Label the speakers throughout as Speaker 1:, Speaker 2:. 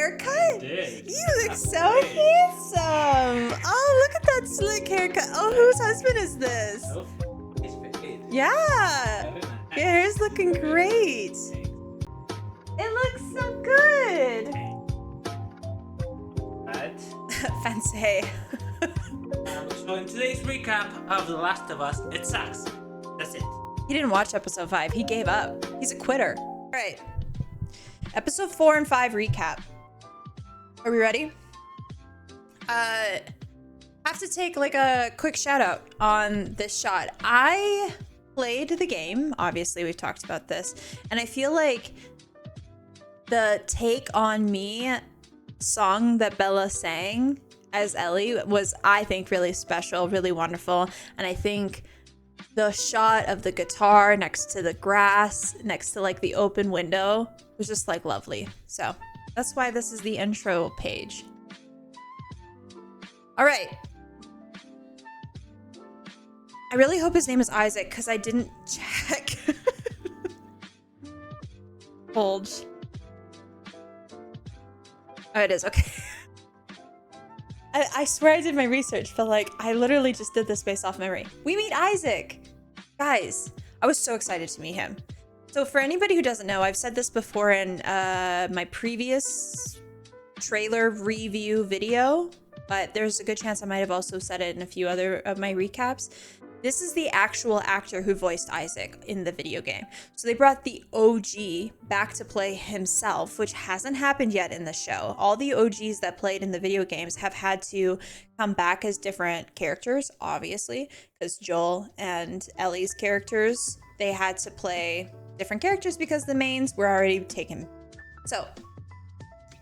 Speaker 1: haircut?
Speaker 2: Did.
Speaker 1: You look so handsome. Oh, look at that slick haircut. Oh, whose husband is this?
Speaker 2: It's fade.
Speaker 1: Yeah.
Speaker 2: Very nice.
Speaker 1: Your hair's looking great. It looks so good.
Speaker 2: But
Speaker 1: Fancy.
Speaker 2: so in today's recap of The Last of Us, it sucks. That's it.
Speaker 1: He didn't watch episode 5. He gave up. He's a quitter. All right. Episode 4 and 5 recap. Are we ready? Have to take like a quick shout out on this shot. I played the game. Obviously, we've talked about this. And I feel like the Take on Me song that Bella sang as Ellie was, I think, really special, really wonderful. And I think the shot of the guitar next to the grass, next to like the open window was just like lovely. So that's why this is the intro page. All right. I really hope his name is Isaac because I didn't check. Hold. Oh, it is. Okay. I swear I did my research, but like I literally just did this based off memory. We meet Isaac. Guys, I was so excited to meet him. So for anybody who doesn't know, I've said this before in my previous trailer review video, but there's a good chance I might have also said it in a few other of my recaps. This is the actual actor who voiced Isaac in the video game. So they brought the OG back to play himself, which hasn't happened yet in the show. All the OGs that played in the video games have had to come back as different characters, obviously, because Joel and Ellie's characters, they had to play different characters because the mains were already taken. So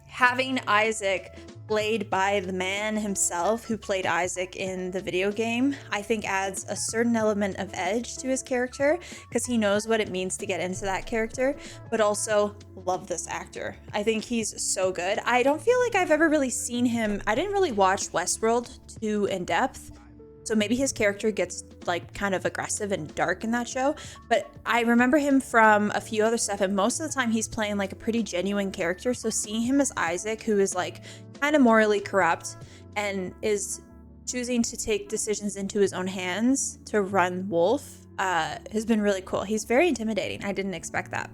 Speaker 1: having Isaac played by the man himself who played Isaac in the video game, I think adds a certain element of edge to his character because he knows what it means to get into that character, but also love this actor. I think he's so good. I don't feel like I've ever really seen him. I didn't really watch Westworld too in depth, so maybe his character gets like kind of aggressive and dark in that show, but I remember him from a few other stuff, and most of the time he's playing like a pretty genuine character. So seeing him as Isaac, who is like kind of morally corrupt and is choosing to take decisions into his own hands to run Wolf, has been really cool. He's very intimidating. I didn't expect that.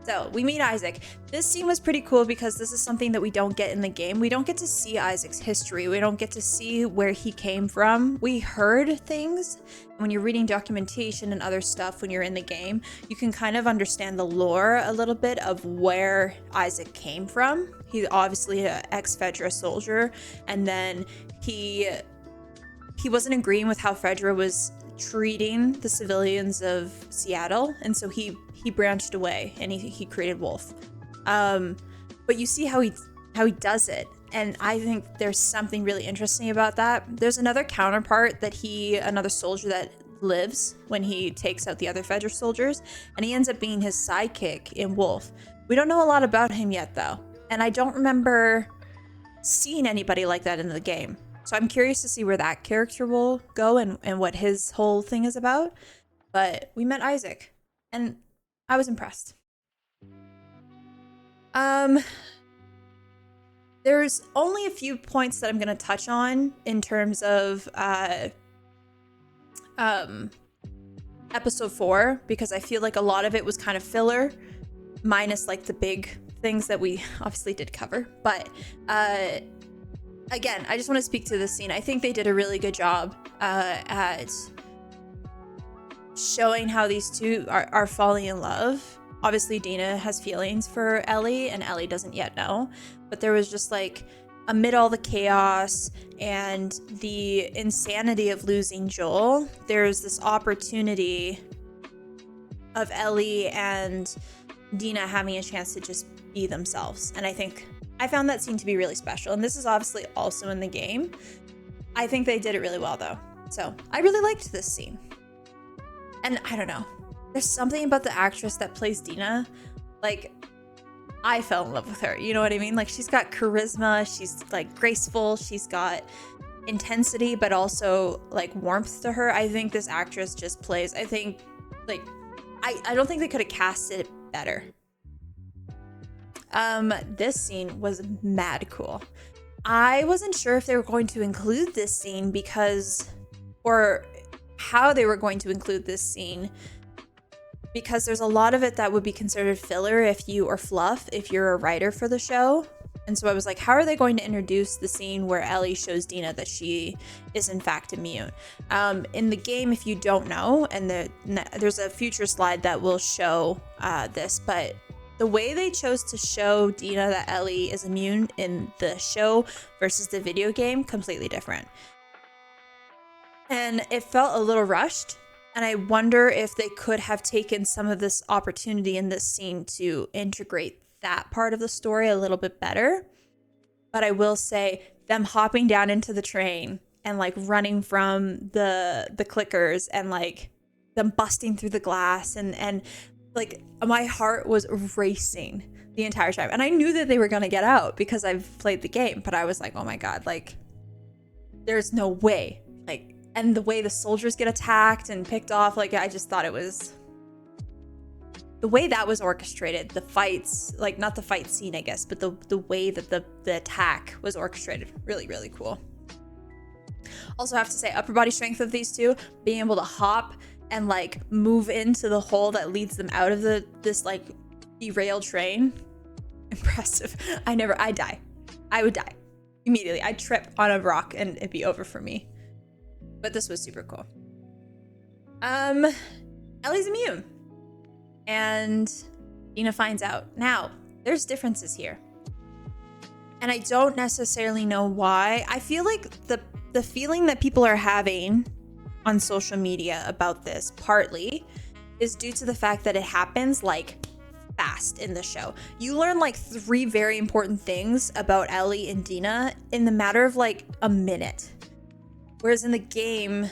Speaker 1: So we meet Isaac. This scene was pretty cool because this is something that we don't get in the game. We don't get to see Isaac's history. We don't get to see where he came from. We heard things. When you're reading documentation and other stuff when you're in the game, you can kind of understand the lore a little bit of where Isaac came from. He's obviously an ex-Fedra soldier, and then he wasn't agreeing with how Fedra was treating the civilians of Seattle, and so he branched away and he created Wolf. But you see how he does it, and I think there's something really interesting about that. There's another counterpart another soldier that lives when he takes out the other Fedra soldiers, and he ends up being his sidekick in Wolf. We don't know a lot about him yet though, and I don't remember seeing anybody like that in the game. So I'm curious to see where that character will go and what his whole thing is about. But we met Isaac, and I was impressed. There's only a few points that I'm going to touch on in terms of episode 4, because I feel like a lot of it was kind of filler, minus like the big things that we obviously did cover. But again, I just want to speak to this scene. I think they did a really good job at showing how these two are falling in love. Obviously, Dina has feelings for Ellie, and Ellie doesn't yet know. But there was just like, amid all the chaos and the insanity of losing Joel, there's this opportunity of Ellie and Dina having a chance to just be themselves. And I found that scene to be really special. And this is obviously also in the game. I think they did it really well though. So I really liked this scene. And I don't know, there's something about the actress that plays Dina. Like, I fell in love with her. You know what I mean? Like, she's got charisma. She's like graceful. She's got intensity, but also like warmth to her. I think this actress just plays, I think like, I don't think they could have cast it better. This scene was mad cool. I wasn't sure if they were going to include this scene or how they were going to include this scene, because there's a lot of it that would be considered filler or fluff if you're a writer for the show. And so I was like, how are they going to introduce the scene where Ellie shows Dina that she is in fact immune? In the game, if you don't know, and there's a future slide that will show this, but the way they chose to show Dina that Ellie is immune in the show versus the video game, completely different. And it felt a little rushed. And I wonder if they could have taken some of this opportunity in this scene to integrate that part of the story a little bit better. But I will say, them hopping down into the train and like running from the clickers and like them busting through the glass and like my heart was racing the entire time. And I knew that they were going to get out because I've played the game, but I was like, oh my God, like there's no way. Like, and the way the soldiers get attacked and picked off, like I just thought it was the way that was orchestrated, the fights, like not the fight scene, I guess, but the way that the attack was orchestrated, really, really cool. Also have to say, upper body strength of these two, being able to hop and like move into the hole that leads them out of this like derailed train. Impressive. I die. I would die immediately. I'd trip on a rock and it'd be over for me. But this was super cool. Ellie's immune. And Dina finds out. Now, there's differences here. And I don't necessarily know why. I feel like the feeling that people are having on social media about this partly is due to the fact that it happens like fast in the show. You learn like 3 very important things about Ellie and Dina in the matter of like a minute. Whereas in the game,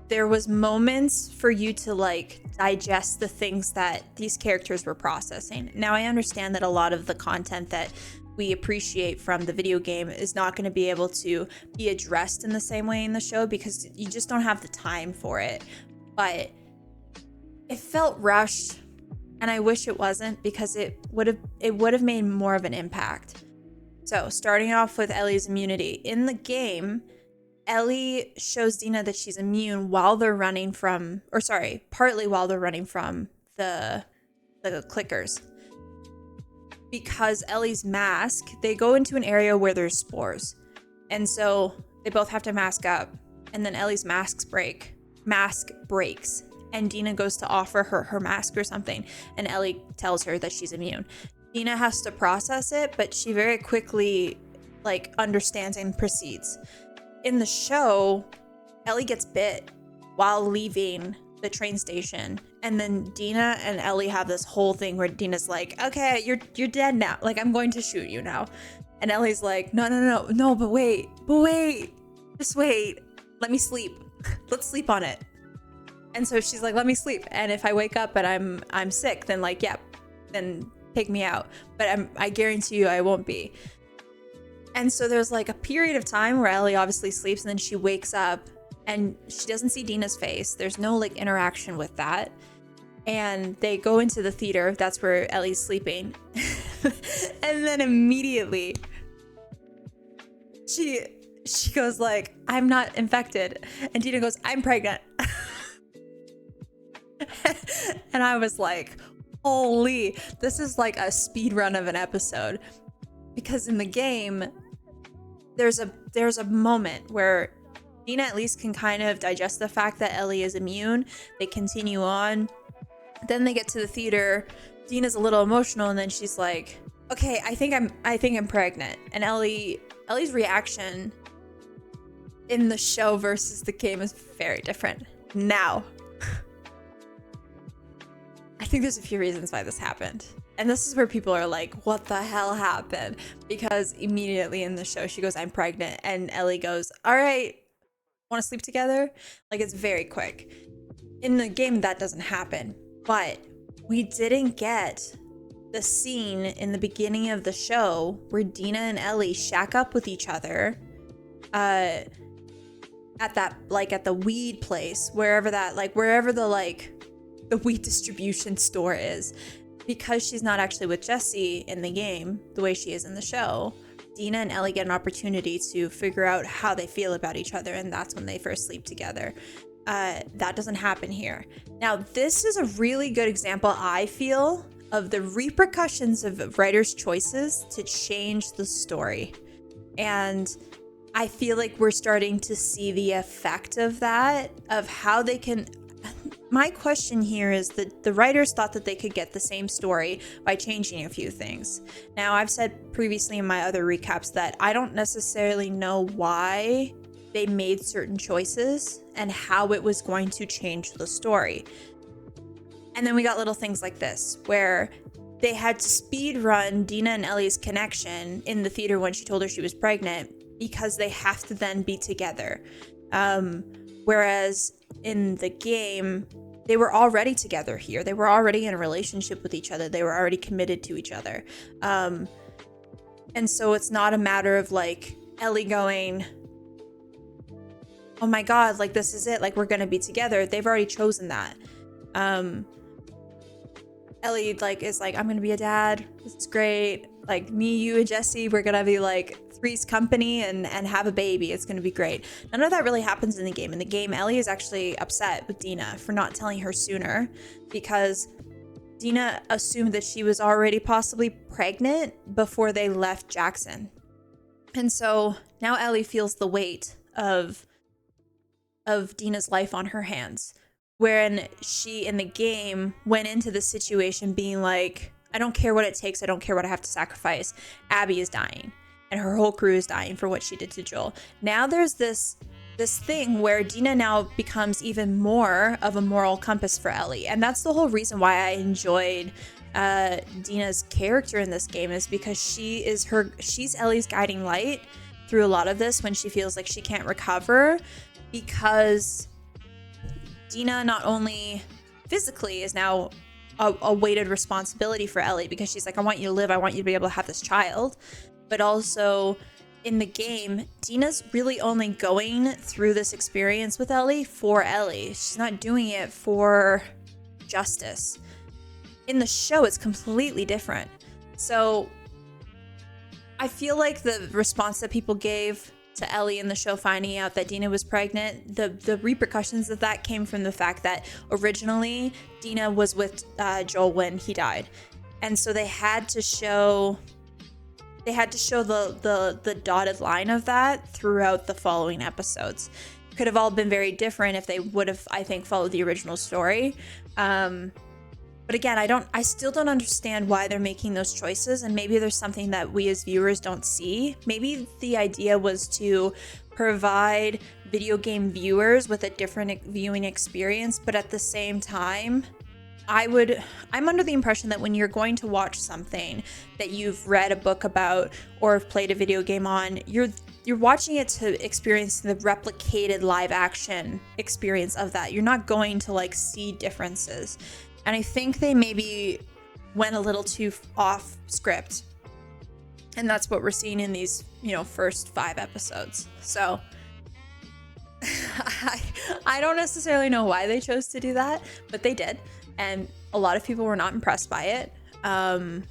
Speaker 1: there was moments for you to like digest the things that these characters were processing. Now, I understand that a lot of the content that we appreciate from the video game is not going to be able to be addressed in the same way in the show because you just don't have the time for it. But it felt rushed, and I wish it wasn't, because it would have made more of an impact. So, starting off with Ellie's immunity. In the game, Ellie shows Dina that she's immune while they're running from, partly while they're running from the clickers. Because Ellie's mask, they go into an area where there's spores. And so they both have to mask up. And then Ellie's mask breaks. And Dina goes to offer her mask or something. And Ellie tells her that she's immune. Dina has to process it, but she very quickly like understands and proceeds. In the show, Ellie gets bit while leaving the train station, and then Dina and Ellie have this whole thing where Dina's like, okay, you're dead now, like I'm going to shoot you now, and Ellie's like, no, but wait, just wait, let me sleep, let's sleep on it. And so she's like, let me sleep, and if I wake up and I'm sick, then like, yeah, then take me out, but I guarantee you I won't be. And so there's like a period of time where Ellie obviously sleeps, and then she wakes up and she doesn't see Dina's face. There's no like interaction with that. And they go into the theater. That's where Ellie's sleeping. And then immediately she goes like, I'm not infected. And Dina goes, I'm pregnant. And I was like, holy, this is like a speed run of an episode. Because in the game, there's a moment where Dina at least can kind of digest the fact that Ellie is immune. They continue on. Then they get to the theater. Dina's a little emotional, and then she's like, okay, I think I'm pregnant. And Ellie's reaction in the show versus the game is very different. Now, I think there's a few reasons why this happened. And this is where people are like, what the hell happened? Because immediately in the show, she goes, I'm pregnant. And Ellie goes, all right, want to sleep together? Like, it's very quick. In the game, that doesn't happen. But we didn't get the scene in the beginning of the show where Dina and Ellie shack up with each other at the weed place, wherever the weed distribution store is. because she's not actually with Jesse in the game the way she is in the show, Dina and Ellie get an opportunity to figure out how they feel about each other, and that's when they first sleep together. That doesn't happen here. Now, this is a really good example, I feel, of the repercussions of writers' choices to change the story. And I feel like we're starting to see the effect of that, of how they can... My question here is that the writers thought that they could get the same story by changing a few things. Now, I've said previously in my other recaps that I don't necessarily know why they made certain choices and how it was going to change the story. And then we got little things like this, where they had to speed run Dina and Ellie's connection in the theater when she told her she was pregnant, because they have to then be together. Whereas in the game, they were already together here. They were already in a relationship with each other. They were already committed to each other. And so it's not a matter of like Ellie going, oh my God, like this is it. Like we're going to be together. They've already chosen that. Ellie like is like, I'm going to be a dad. This is great. Like me, you, and Jesse, we're going to be like three's company and have a baby. It's going to be great. None of that really happens in the game. In the game, Ellie is actually upset with Dina for not telling her sooner, because Dina assumed that she was already possibly pregnant before they left Jackson. And so now Ellie feels the weight of Dina's life on her hands, wherein she in the game went into the situation being like, I don't care what it takes. I don't care what I have to sacrifice. Abby is dying and her whole crew is dying for what she did to Joel. Now there's this thing where Dina now becomes even more of a moral compass for Ellie. And that's the whole reason why I enjoyed Dina's character in this game, is because she's Ellie's guiding light through a lot of this when she feels like she can't recover, because Dina not only physically is now a weighted responsibility for Ellie, because she's like, I want you to live, I want you to be able to have this child, but also in the game, Dina's really only going through this experience with Ellie for Ellie. She's not doing it for justice. In the show, it's completely different. So I feel like the response that people gave to Ellie in the show finding out that Dina was pregnant, the repercussions of that came from the fact that originally Dina was with Joel when he died, and so they had to show the dotted line of that throughout the following episodes. Could have all been very different if they would have, I think, followed the original story. But again, I still don't understand why they're making those choices, and maybe there's something that we as viewers don't see. Maybe the idea was to provide video game viewers with a different viewing experience, but at the same time, I'm under the impression that when you're going to watch something that you've read a book about or have played a video game on, you're watching it to experience the replicated live action experience of that. You're not going to like see differences. And I think they maybe went a little too off script. And that's what we're seeing in these, first 5 episodes. So I don't necessarily know why they chose to do that, but they did. And a lot of people were not impressed by it. But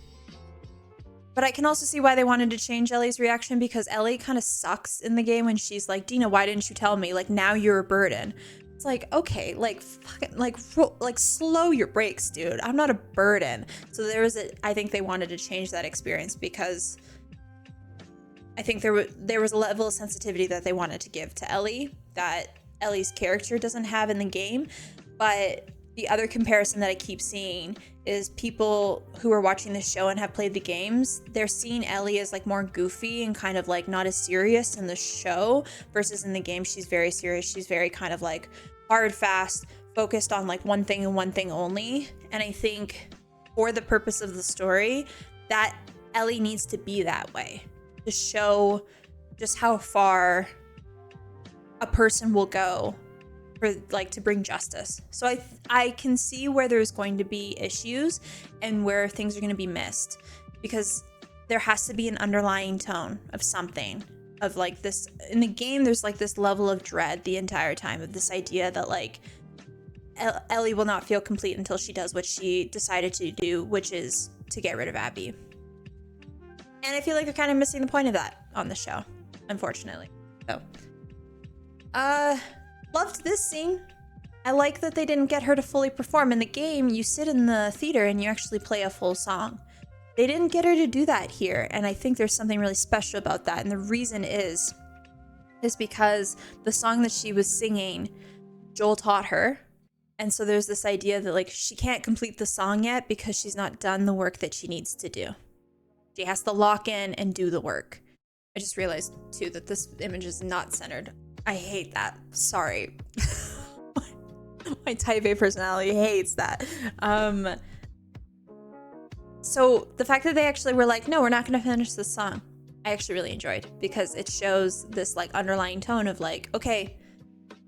Speaker 1: I can also see why they wanted to change Ellie's reaction, because Ellie kind of sucks in the game when she's like, Dina, why didn't you tell me? Like, now you're a burden. It's like, okay, like, fucking, like slow your brakes, dude. I'm not a burden. So I think they wanted to change that experience, because I think there was a level of sensitivity that they wanted to give to Ellie that Ellie's character doesn't have in the game. But the other comparison that I keep seeing is people who are watching the show and have played the games, they're seeing Ellie as like more goofy and kind of like not as serious in the show, versus in the game she's very serious. She's very kind of like hard, fast, focused on like one thing and one thing only. And I think for the purpose of the story, that Ellie needs to be that way to show just how far a person will go for like to bring justice. So I can see where there's going to be issues and where things are going to be missed, because there has to be an underlying tone of something, of like this in the game. There's like this level of dread the entire time, of this idea that like Ellie will not feel complete until she does what she decided to do, which is to get rid of Abby. And I feel like they're kind of missing the point of that on the show, unfortunately. So, loved this scene. I like that they didn't get her to fully perform. In the game, you sit in the theater and you actually play a full song. They didn't get her to do that here, and I think there's something really special about that. And the reason is because the song that she was singing, Joel taught her. And so there's this idea that like she can't complete the song yet because she's not done the work that she needs to do. She has to lock in and do the work. I just realized too that this image is not centered. I hate that. Sorry. My type A personality hates that. So the fact that they actually were like, no, we're not going to finish this song, I actually really enjoyed, because it shows this like underlying tone of like, okay,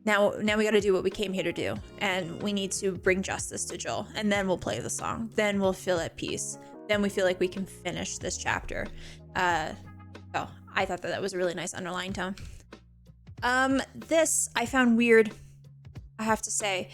Speaker 1: now we got to do what we came here to do, and we need to bring justice to Joel, and then we'll play the song, then we'll feel at peace, then we feel like we can finish this chapter. So I thought that was a really nice underlying tone. This I found weird, I have to say.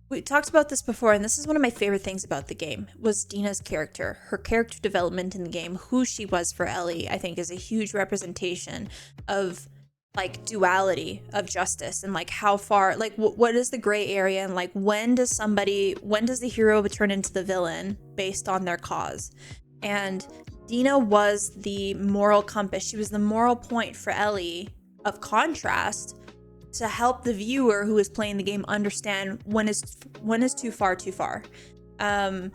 Speaker 1: We talked about this before, and this is one of my favorite things about the game, was Dina's character. Her character development in the game, who she was for Ellie, I think is a huge representation of like duality of justice, and like how far, like what is the gray area, and like when does the hero turn into the villain based on their cause. And Dina was the moral compass. She was the moral point for Ellie of contrast, to help the viewer who is playing the game understand when is too far. And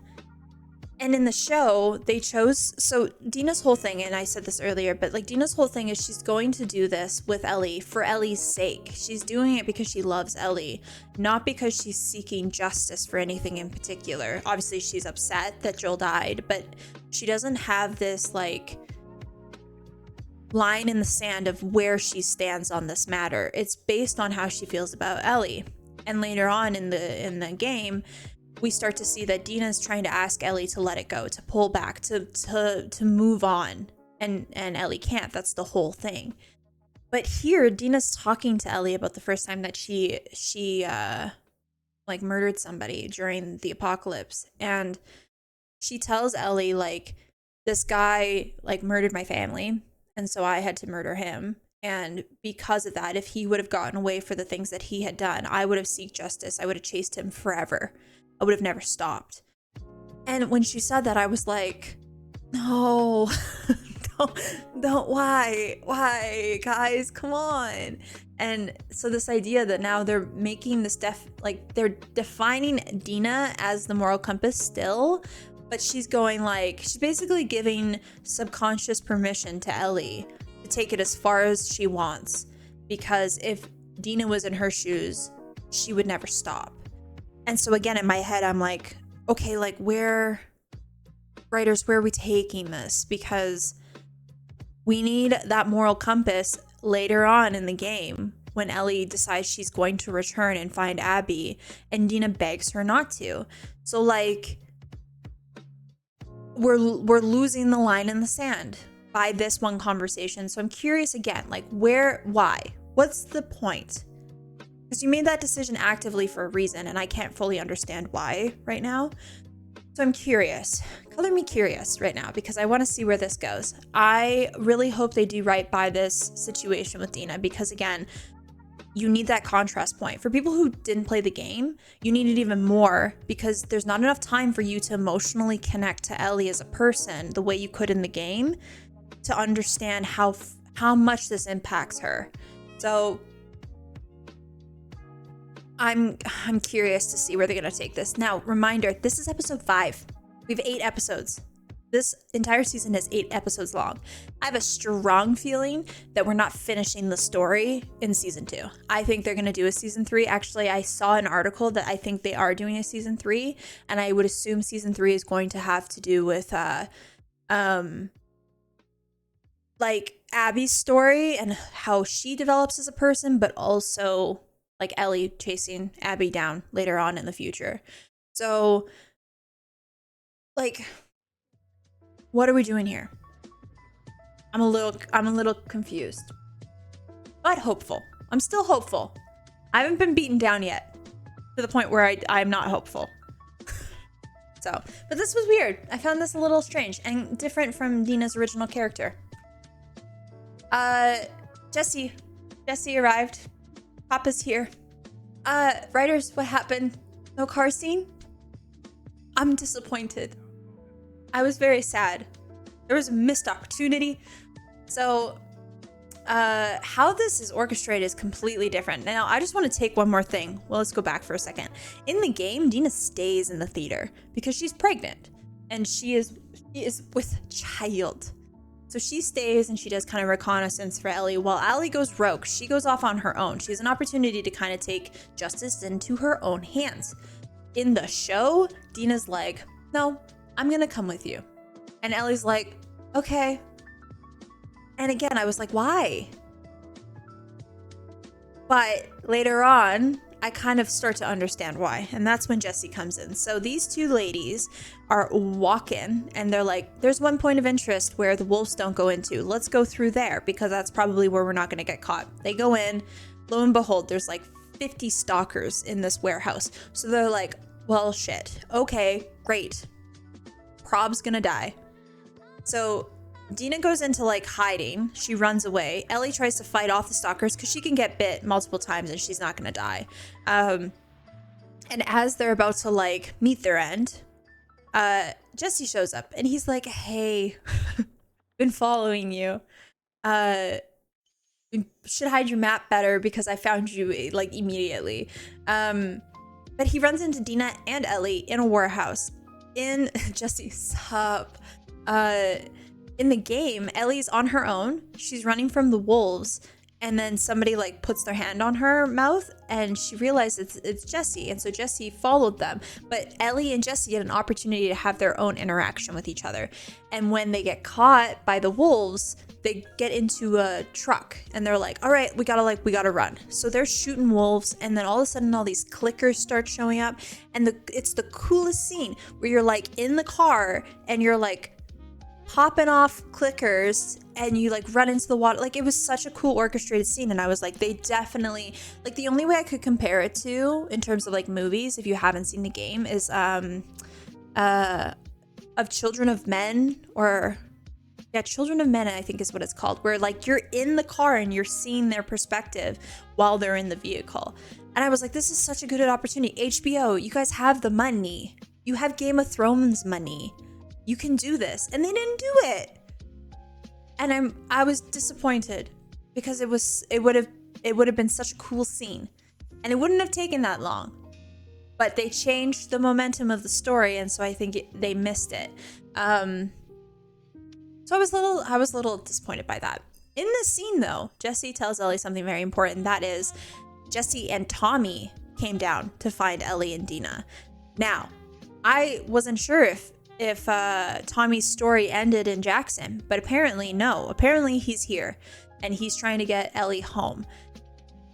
Speaker 1: in the show, they chose, so Dina's whole thing, and I said this earlier, but like Dina's whole thing is she's going to do this with Ellie for Ellie's sake. She's doing it because she loves Ellie, not because she's seeking justice for anything in particular. Obviously, she's upset that Joel died, but she doesn't have this like line in the sand of where she stands on this matter. It's based on how she feels about Ellie. And later on in the game, we start to see that Dina's trying to ask Ellie to let it go, to pull back, to move on, and Ellie can't. That's the whole thing. But here, Dina's talking to Ellie about the first time that she like murdered somebody during the apocalypse, and she tells Ellie like, this guy like murdered my family, and so I had to murder him. And because of that, if he would have gotten away for the things that he had done, I would have sought justice. I would have chased him forever. I would have never stopped. And when she said that, I was like, no, don't, why, guys, come on. And so this idea that now they're making this they're defining Dina as the moral compass still, but she's going like, she's basically giving subconscious permission to Ellie to take it as far as she wants, because if Dina was in her shoes, she would never stop. And so again, in my head, I'm like, okay, like writers, where are we taking this? Because we need that moral compass later on in the game when Ellie decides she's going to return and find Abby, and Dina begs her not to. So like, we're losing the line in the sand by this one conversation. So I'm curious again, like why? What's the point? Because you made that decision actively for a reason, and I can't fully understand why right now. So I'm curious. Color me curious right now, because I want to see where this goes. I really hope they do right by this situation with Dina, because again, you need that contrast point. For people who didn't play the game, you need it even more, because there's not enough time for you to emotionally connect to Ellie as a person the way you could in the game to understand how much this impacts her. So I'm curious to see where they're going to take this. Now, reminder, this is episode 5. We have 8 episodes. This entire season is 8 episodes long. I have a strong feeling that we're not finishing the story in season 2. I think they're going to do a season 3. Actually, I saw an article that I think they are doing a season 3, and I would assume season 3 is going to have to do with like Abby's story and how she develops as a person, but also like Ellie chasing Abby down later on in the future. So like, what are we doing here? I'm a little confused, but hopeful. I'm still hopeful. I haven't been beaten down yet. to the point where I'm not hopeful. So, but this was weird. I found this a little strange and different from Dina's original character. Jesse arrived. Papa's here. Writers, what happened? No car scene? I'm disappointed. I was very sad. There was a missed opportunity. So, how this is orchestrated is completely different. Now, I just want to take one more thing. Well, let's go back for a second. In the game, Dina stays in the theater because she's pregnant and she is with child. So she stays and she does kind of reconnaissance for Ellie while Ellie goes rogue. She goes off on her own. She has an opportunity to kind of take justice into her own hands. In the show, Dina's like, no, I'm going to come with you. And Ellie's like, okay. And again, I was like, why? But later on, I kind of start to understand why. And that's when Jesse comes in. So these two ladies are walking and they're like, there's one point of interest where the wolves don't go into. Let's go through there because that's probably where we're not going to get caught. They go in. Lo and behold, there's like 50 stalkers in this warehouse. So they're like, well, shit. Okay, great. Prob's going to die. So Dina goes into like hiding. She runs away. Ellie tries to fight off the stalkers because she can get bit multiple times and she's not going to die. And as they're about to like meet their end, Jesse shows up and he's like, hey, been following you. Should hide your map better because I found you like immediately. But he runs into Dina and Ellie in a warehouse. In Jesse, sup. In the game, Ellie's on her own. She's running from the wolves, and then somebody like puts their hand on her mouth, and she realizes it's Jesse, and so Jesse followed them. But Ellie and Jesse get an opportunity to have their own interaction with each other. And when they get caught by the wolves, they get into a truck, and they're like, "All right, we gotta run." So they're shooting wolves, and then all of a sudden, all these clickers start showing up, and it's the coolest scene where you're like in the car, and you're like popping off clickers and you like run into the water. Like it was such a cool orchestrated scene, and I was like, they definitely, like, the only way I could compare it to in terms of like movies, if you haven't seen the game, is of Children of Men, or Children of Men, I think is what it's called, where like you're in the car and you're seeing their perspective while they're in the vehicle. And I was like, this is such a good opportunity. HBO, you guys have the money. You have Game of Thrones money. You can do this. And they didn't do it. And I was disappointed because it would have been such a cool scene. And it wouldn't have taken that long. But they changed the momentum of the story, and so I think they missed it. So I was a little disappointed by that. In this scene though, Jesse tells Ellie something very important. That is, Jesse and Tommy came down to find Ellie and Dina. Now, I wasn't sure if Tommy's story ended in Jackson, but apparently no. Apparently he's here and he's trying to get Ellie home.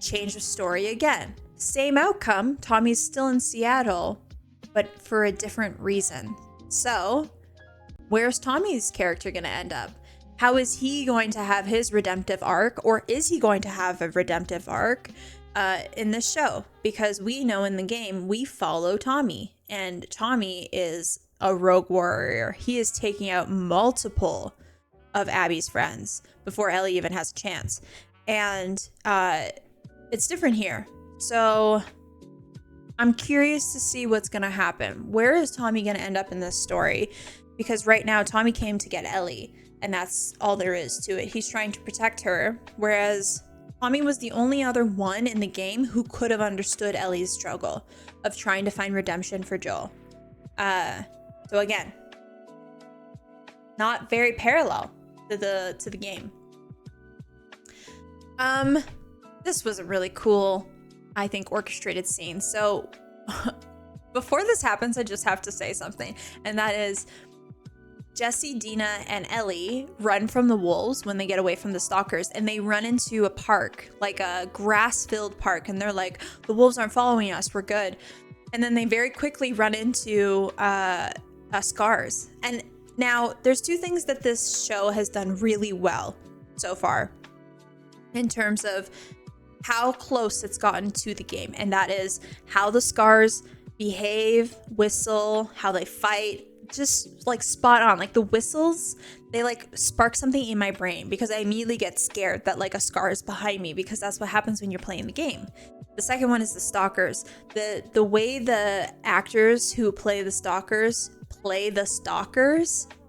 Speaker 1: Change the story again. Same outcome. Tommy's still in Seattle, but for a different reason. So, where's Tommy's character going to end up? How is he going to have his redemptive arc, or is he going to have a redemptive arc in this show? Because we know in the game we follow Tommy, and Tommy is a rogue warrior. He is taking out multiple of Abby's friends before Ellie even has a chance. And it's different here. So I'm curious to see what's going to happen. Where is Tommy going to end up in this story? Because right now Tommy came to get Ellie, and that's all there is to it. He's trying to protect her, whereas Tommy was the only other one in the game who could have understood Ellie's struggle of trying to find redemption for Joel. So again, not very parallel to the game. This was a really cool, I think, orchestrated scene. So before this happens, I just have to say something, and that is Jesse, Dina, and Ellie run from the wolves when they get away from the stalkers, and they run into a park, like a grass-filled park, and they're like, the wolves aren't following us, we're good. And then they very quickly run into scars. And now there's two things that this show has done really well so far in terms of how close it's gotten to the game. And that is how the scars behave, whistle, how they fight, just like spot on. Like the whistles, they like spark something in my brain because I immediately get scared that like a scar is behind me, because that's what happens when you're playing the game. The second one is the stalkers. The way the actors who play the stalkers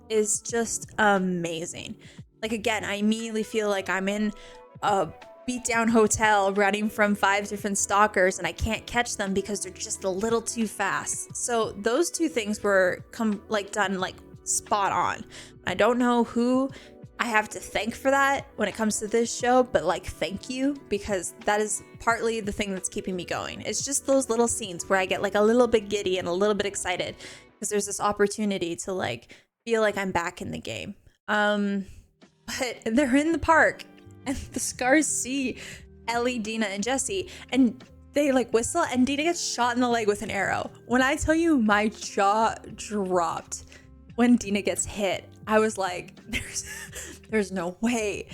Speaker 1: is just amazing. Like again, I immediately feel like I'm in a beat down hotel running from 5 different stalkers and I can't catch them because they're just a little too fast. So those two things were done like spot on. I don't know who I have to thank for that when it comes to this show, but like thank you, because that is partly the thing that's keeping me going. It's just those little scenes where I get like a little bit giddy and a little bit excited because there's this opportunity to like feel like I'm back in the game. But they're in the park and the scars see Ellie, Dina, and Jesse, and they like whistle, and Dina gets shot in the leg with an arrow. When I tell you my jaw dropped when Dina gets hit, I was like, there's no way.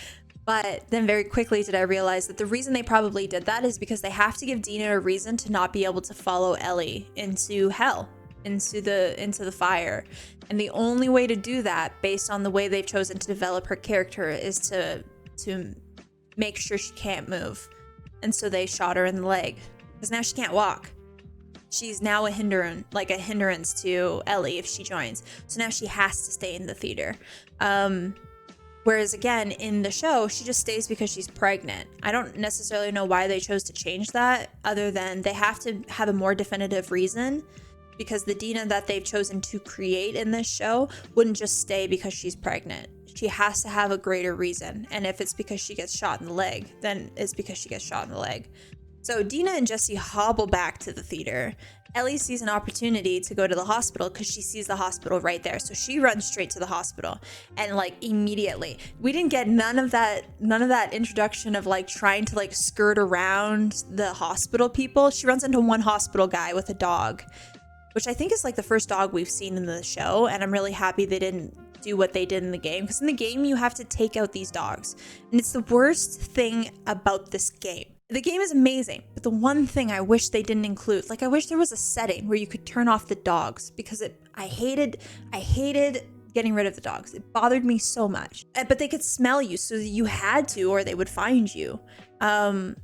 Speaker 1: But then very quickly did I realize that the reason they probably did that is because they have to give Dina a reason to not be able to follow Ellie into hell, into the fire. And the only way to do that, based on the way they've chosen to develop her character, is to make sure she can't move. And so they shot her in the leg because now she can't walk. She's now a hindrance to Ellie if she joins. So now she has to stay in the theater. Whereas again, in the show, she just stays because she's pregnant. I don't necessarily know why they chose to change that, other than they have to have a more definitive reason, because the Dina that they've chosen to create in this show wouldn't just stay because she's pregnant. She has to have a greater reason. And if it's because she gets shot in the leg, then it's because she gets shot in the leg. So Dina and Jesse hobble back to the theater. Ellie sees an opportunity to go to the hospital because she sees the hospital right there. So she runs straight to the hospital, and like immediately, we didn't get none of that introduction of like trying to like skirt around the hospital people. She runs into one hospital guy with a dog, which I think is like the first dog we've seen in the show. And I'm really happy they didn't do what they did in the game, because in the game you have to take out these dogs, and it's the worst thing about this game. The game is amazing, but the one thing I wish they didn't include, like I wish there was a setting where you could turn off the dogs, because I hated getting rid of the dogs. It bothered me so much. But they could smell you, so you had to, or they would find you.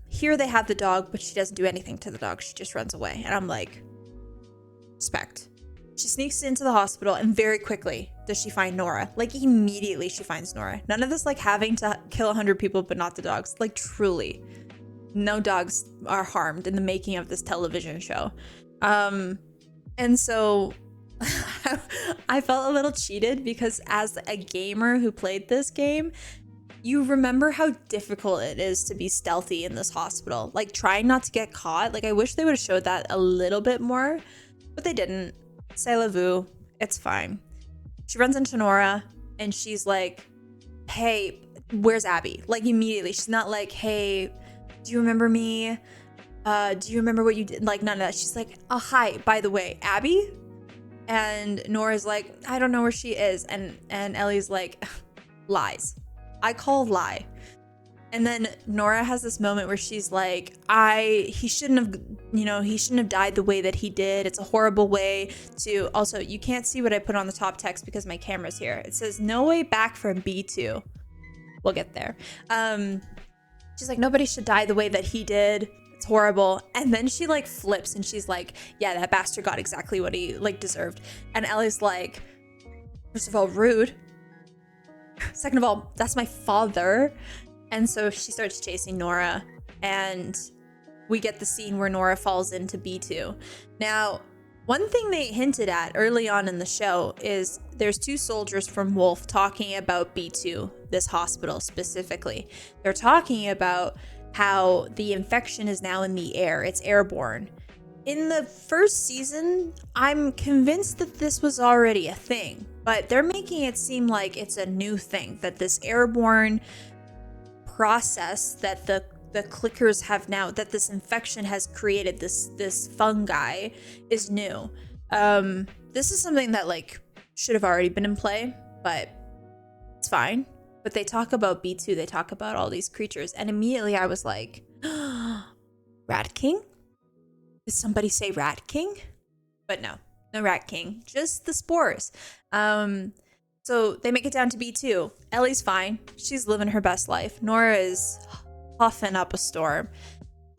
Speaker 1: Here they have the dog, but she doesn't do anything to the dog. She just runs away, and I'm like, respect. She sneaks into the hospital, and very quickly does she find Nora. Like immediately she finds Nora. None of this like having to kill 100 people but not the dogs. Like truly, no dogs are harmed in the making of this television show. And so I felt a little cheated, because as a gamer who played this game, you remember how difficult it is to be stealthy in this hospital. Like trying not to get caught. Like I wish they would have showed that a little bit more, but they didn't. C'est la vu. It's fine. She runs into Nora and she's like, hey, where's Abby? Like immediately. She's not like, hey, do you remember me? Do you remember what you did? Like none of that. She's like, oh, hi, by the way, Abby? And Nora's like, I don't know where she is. And Ellie's like, lies. I call lie. And then Nora has this moment where she's like, he shouldn't have died the way that he did. It's a horrible way to, also, you can't see what I put on the top text because my camera's here. It says, no way back from B2. We'll get there. She's like, nobody should die the way that he did. It's horrible. And then she like flips and she's like, yeah, that bastard got exactly what he like deserved. And Ellie's like, first of all, rude. Second of all, that's my father. And so she starts chasing Nora, and we get the scene where Nora falls into B2. Now, one thing they hinted at early on in the show is there's 2 soldiers from Wolf talking about B2, this hospital specifically. They're talking about how the infection is now in the air. It's airborne. In the first season, I'm convinced that this was already a thing, but they're making it seem like it's a new thing, that this airborne process that the clickers have now, that this infection has created, this fungi, is new. This is something that like should have already been in play, but it's fine. But they talk about B2, they talk about all these creatures, and immediately I was like, Rat King? Did somebody say Rat King? But no Rat King, just the spores. So they make it down to B2. Ellie's fine. She's living her best life. Nora is puffing up a storm.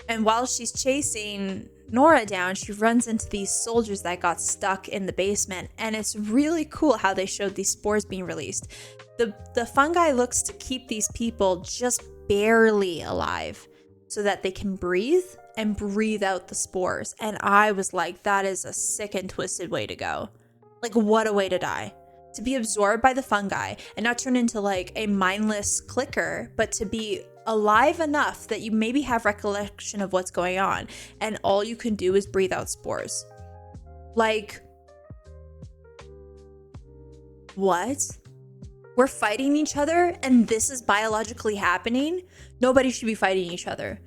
Speaker 1: And while she's chasing Nora down, she runs into these soldiers that got stuck in the basement. And it's really cool how they showed these spores being released. The fungi looks to keep these people just barely alive so that they can breathe and breathe out the spores. And I was like, that is a sick and twisted way to go. Like, what a way to die. To be absorbed by the fungi and not turn into like a mindless clicker, but to be alive enough that you maybe have recollection of what's going on, and all you can do is breathe out spores. Like, what? We're fighting each other and this is biologically happening? Nobody should be fighting each other.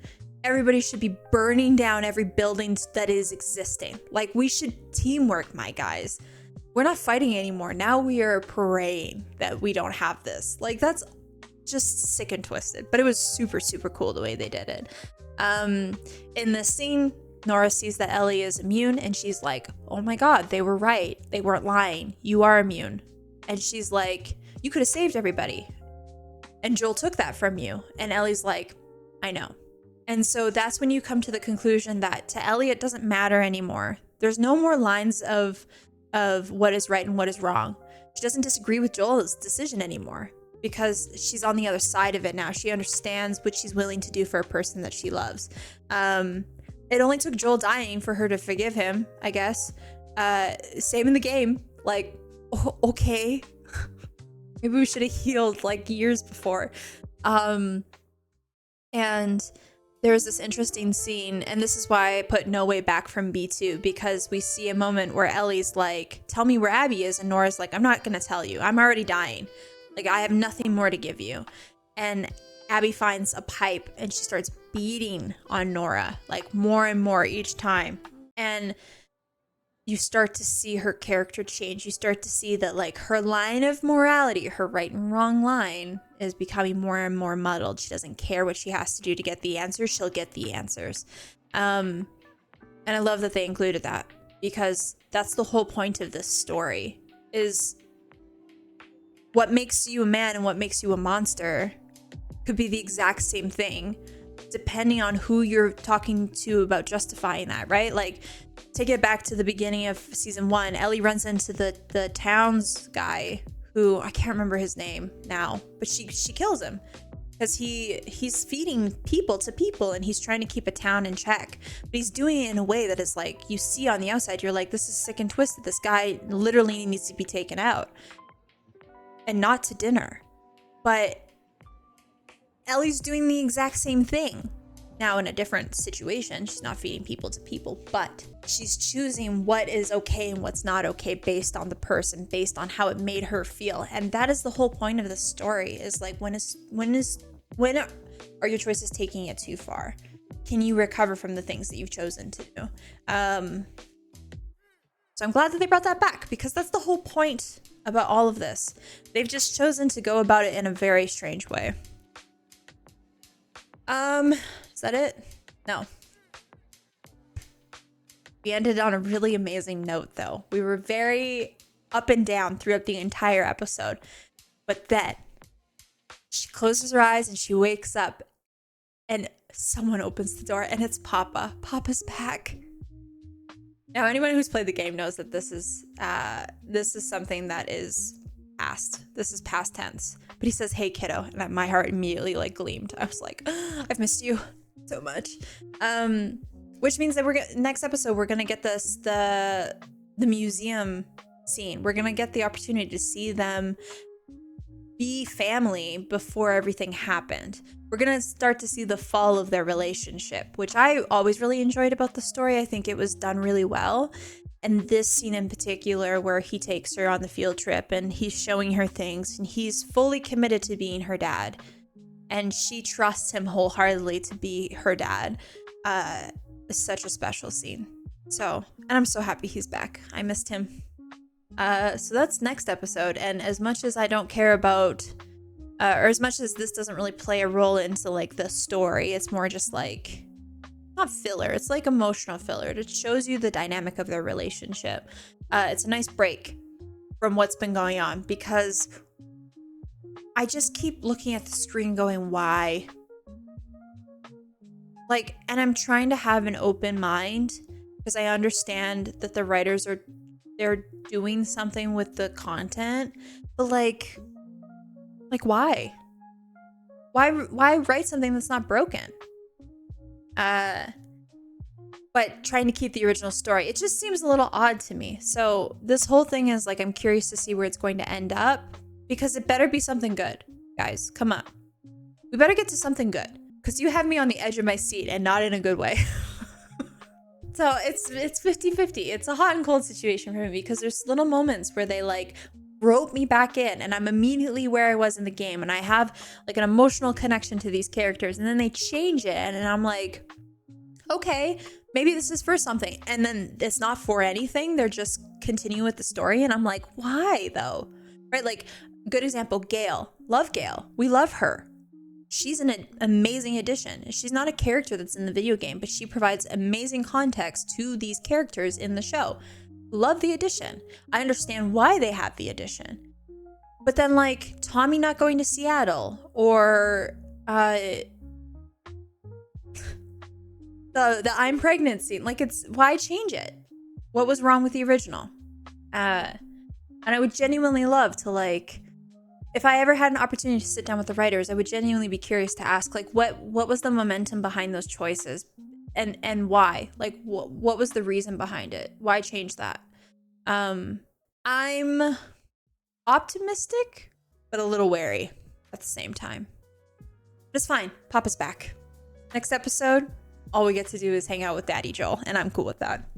Speaker 1: Everybody should be burning down every building that is existing. Like, we should teamwork, my guys. We're not fighting anymore. Now we are praying that we don't have this. Like, that's just sick and twisted. But it was super, super cool the way they did it. In this scene, Nora sees that Ellie is immune and she's like, oh my God, they were right. They weren't lying. You are immune. And she's like, you could have saved everybody. And Joel took that from you. And Ellie's like, I know. And so that's when you come to the conclusion that to Ellie, it doesn't matter anymore. There's no more lines of what is right and what is wrong. She doesn't disagree with Joel's decision anymore because she's on the other side of it now. She understands what she's willing to do for a person that she loves. It only took Joel dying for her to forgive him, I guess. Same in the game. Like, okay. Maybe we should have healed like years before. And there's this interesting scene, and this is why I put No Way Back from B2, because we see a moment where Ellie's like, tell me where Abby is, and Nora's like, I'm not gonna tell you, I'm already dying, like I have nothing more to give you. And Abby finds a pipe and she starts beating on Nora, like more and more each time, and you start to see her character change. You start to see that like her line of morality, her right and wrong line, is becoming more and more muddled. She doesn't care what she has to do to get the answers. She'll get the answers. And I love that they included that, because that's the whole point of this story, is what makes you a man and what makes you a monster could be the exact same thing, depending on who you're talking to about justifying that, right? Like, take it back to the beginning of season 1. Ellie runs into the town's guy, who I can't remember his name now, but she kills him because he's feeding people to people and he's trying to keep a town in check, but he's doing it in a way that is like, you see on the outside, you're like, this is sick and twisted. This guy literally needs to be taken out, and not to dinner. But Ellie's doing the exact same thing. Now in a different situation, she's not feeding people to people, but she's choosing what is okay and what's not okay based on the person, based on how it made her feel. And that is the whole point of the story, is like, when are your choices taking it too far? Can you recover from the things that you've chosen to do? So I'm glad that they brought that back, because that's the whole point about all of this. They've just chosen to go about it in a very strange way. Is that it? No. We ended on a really amazing note, though. We were very up and down throughout the entire episode. But then she closes her eyes and she wakes up and someone opens the door, and it's Papa. Papa's back. Now, anyone who's played the game knows that this is something that is past. This is past tense. But he says, hey, kiddo. And my heart immediately like gleamed. I was like, oh, I've missed you so much. Which means that next episode, we're going to get the museum scene. We're going to get the opportunity to see them be family before everything happened. We're going to start to see the fall of their relationship, which I always really enjoyed about the story. I think it was done really well. And this scene in particular, where he takes her on the field trip and he's showing her things and he's fully committed to being her dad, and she trusts him wholeheartedly to be her dad, is such a special scene. So, and I'm so happy he's back. I missed him. So that's next episode. And as much as I don't care about, or as much as this doesn't really play a role into like the story, it's more just like not filler, it's like emotional filler. It shows you the dynamic of their relationship. It's a nice break from what's been going on, because I just keep looking at the screen going, why? Like, and I'm trying to have an open mind, because I understand that the writers they're doing something with the content, but like why? Why write something that's not broken? But trying to keep the original story, it just seems a little odd to me. So this whole thing is like, I'm curious to see where it's going to end up, because it better be something good. Guys, come on. We better get to something good, because you have me on the edge of my seat, and not in a good way. So it's 50-50. It's a hot and cold situation for me, because there's little moments where they like rope me back in, and I'm immediately where I was in the game, and I have like an emotional connection to these characters, and then they change it, and I'm like, okay, maybe this is for something. And then it's not for anything. They're just continuing with the story. And I'm like, why though? Right? Like, good example, Gale. Love Gale. We love her. She's an amazing addition. She's not a character that's in the video game, but she provides amazing context to these characters in the show. Love the addition. I understand why they have the addition. But then like Tommy not going to Seattle, or the I'm pregnant scene, like, it's, why change it? What was wrong with the original? And I would genuinely love to, like, if I ever had an opportunity to sit down with the writers, I would genuinely be curious to ask, like, what was the momentum behind those choices, and why? Like, what was the reason behind it? Why change that? I'm optimistic, but a little wary at the same time. But it's fine. Papa's back. Next episode, all we get to do is hang out with Daddy Joel, and I'm cool with that.